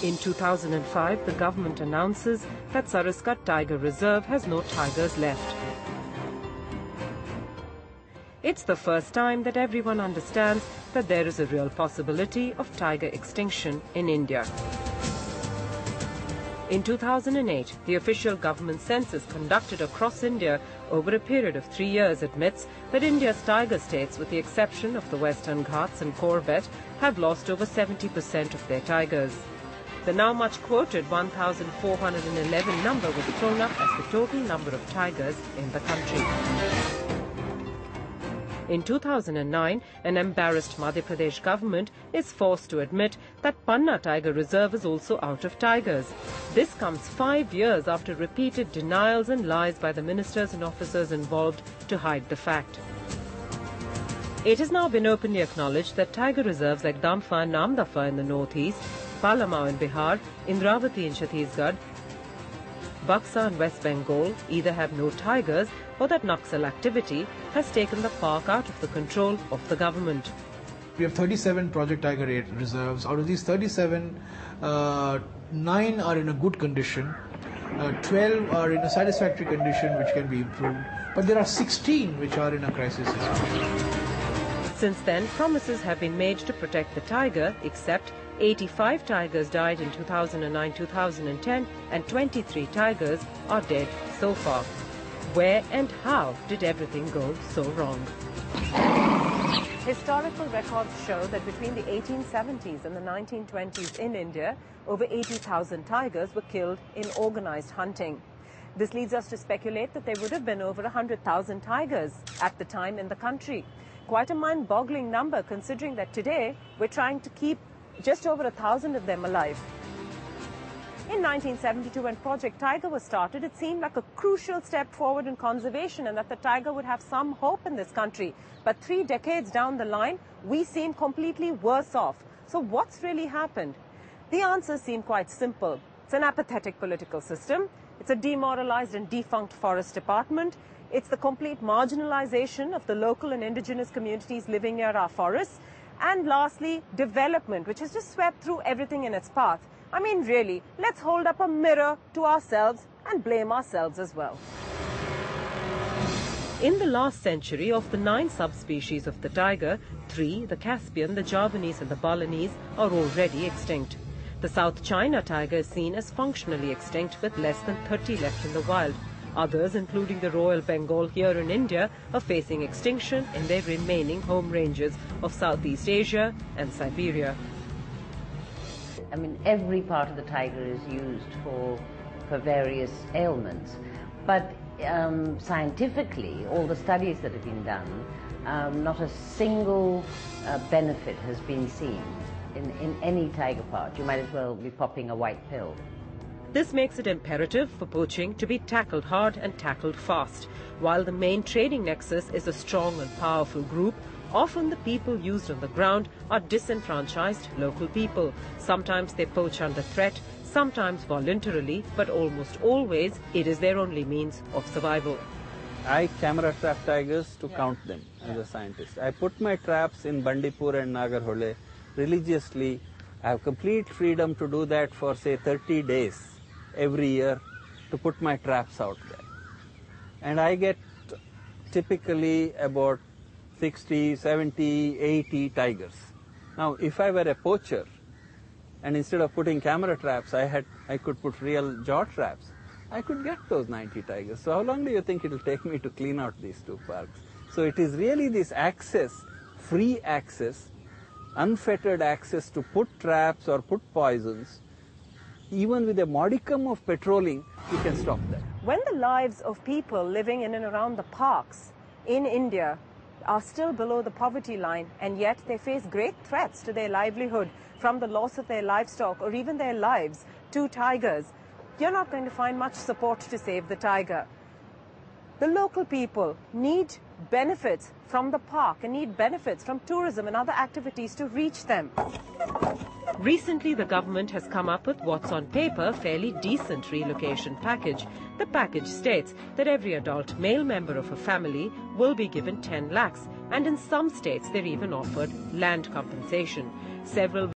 In 2005, the government announces that Saraskat Tiger Reserve has no tigers left. It's the first time that everyone understands that there is a real possibility of tiger extinction in India. In 2008, the official government census conducted across India over a period of 3 years admits that India's tiger states, with the exception of the Western Ghats and Corbett, have lost over 70% of their tigers. The now much quoted 1,411 number was thrown up as the total number of tigers in the country. In 2009, an embarrassed Madhya Pradesh government is forced to admit that Panna Tiger Reserve is also out of tigers. This comes 5 years after repeated denials and lies by the ministers and officers involved to hide the fact. It has now been openly acknowledged that tiger reserves like Damfa and Namdafa in the northeast, Palamau in Bihar, Indravati in Chhattisgarh, Buxa in West Bengal either have no tigers or that Naxal activity has taken the park out of the control of the government. We have 37 Project Tiger reserves. Out of these 37, 9 are in a good condition, 12 are in a satisfactory condition which can be improved, but there are 16 which are in a crisis situation. Since then, promises have been made to protect the tiger, except 85 tigers died in 2009-2010 and 23 tigers are dead so far. Where and how did everything go so wrong? Historical records show that between the 1870s and the 1920s in India, over 80,000 tigers were killed in organized hunting. This leads us to speculate that there would have been over 100,000 tigers at the time in the country. Quite a mind-boggling number, considering that today we're trying to keep just over 1,000 of them alive. In 1972, when Project Tiger was started, it seemed like a crucial step forward in conservation and that the tiger would have some hope in this country. But 3 decades down the line, we seem completely worse off. So what's really happened? The answers seem quite simple. It's an apathetic political system. It's a demoralized and defunct forest department. It's the complete marginalization of the local and indigenous communities living near our forests. And lastly, development, which has just swept through everything in its path. I mean, really, let's hold up a mirror to ourselves and blame ourselves as well. In the last century, of the 9 subspecies of the tiger, 3, the Caspian, the Javanese and the Balinese, are already extinct. The South China tiger is seen as functionally extinct with less than 30 left in the wild. Others, including the Royal Bengal here in India, are facing extinction in their remaining home ranges of Southeast Asia and Siberia. I mean, every part of the tiger is used for various ailments. But scientifically, all the studies that have been done, not a single benefit has been seen in any tiger part. You might as well be popping a white pill. This makes it imperative for poaching to be tackled hard and tackled fast. While the main trading nexus is a strong and powerful group, often the people used on the ground are disenfranchised local people. Sometimes they poach under threat, sometimes voluntarily, but almost always it is their only means of survival. I camera trap tigers to count them as a scientist. I put my traps in Bandipur and Nagarhole religiously. I have complete freedom to do that for, say, 30 days every year to put my traps out there. And I get typically about 60, 70, 80 tigers. Now, if I were a poacher and instead of putting camera traps, I could put real jaw traps, I could get those 90 tigers. So how long do you think it will take me to clean out these 2 parks? So it is really this access, free access, unfettered access to put traps or put poisons. Even with a modicum of patrolling, you can stop that. When the lives of people living in and around the parks in India are still below the poverty line, and yet they face great threats to their livelihood from the loss of their livestock or even their lives to tigers, you're not going to find much support to save the tiger. The local people need benefits from the park and need benefits from tourism and other activities to reach them. Recently, the government has come up with what's on paper fairly decent relocation package. The package states that every adult male member of a family will be given 10 lakhs, and in some states they're even offered land compensation. Several